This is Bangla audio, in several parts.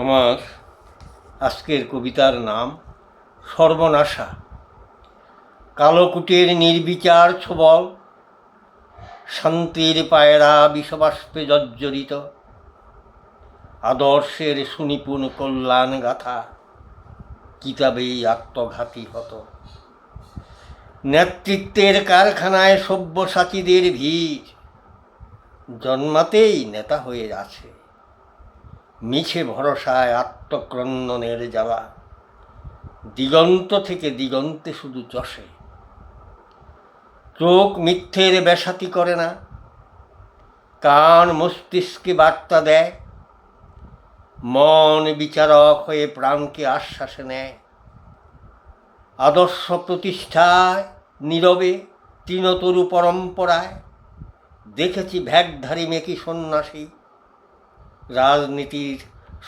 আমার আজকের কবিতার নাম সর্বনাশা। কালোকুটের নির্বিচার ছোবল, শান্তির পায়রা বিষবাষ্পে জর্জরিত, আদর্শের সুনিপুণ কল্যাণ গাথা কিতাবেই আত্মঘাতী হত। নেতৃত্বের কারখানায় সব্যসাচীদের ভিড়, জন্মাতেই নেতা হয়ে আছে। মিছে ভরসায় আত্মক্রন্দনের জ্বালা, দিগন্ত থেকে দিগন্তে শুধু চষে। চোখ মিথ্যের বেসাতি করে না, কান মস্তিষ্কে বার্তা দেয়, মন বিচারক হয়ে প্রাণকে আশ্বাসে নেয়। আদর্শ প্রতিষ্ঠায় নীরবে তৃণতরু পরম্পরায় দেখেছি ভ্যাগধারী মেকি সন্ন্যাসী, রাজনীতির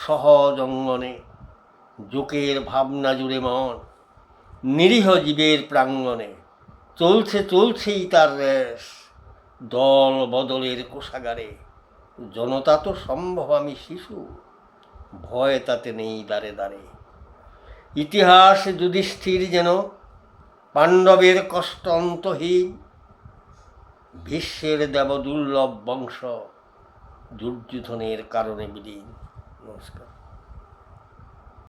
সহজ অঙ্গনে জোকের ভাবনা জুড়ে মন, নিরীহ জীবের প্রাঙ্গণে চলছেই তার রেশ। দল বদলের কোষাগারে জনতা তো সম্ভব আমি শিশু, ভয় তাতে নেই দাঁড়ে দাঁড়ে। ইতিহাস যুধিষ্ঠির যেন পাণ্ডবের কষ্ট অন্তহীন, ভীষ্মের দেব দুর্লভ বংশ দুর্যোধনের কারণে বিলীন। নমস্কার।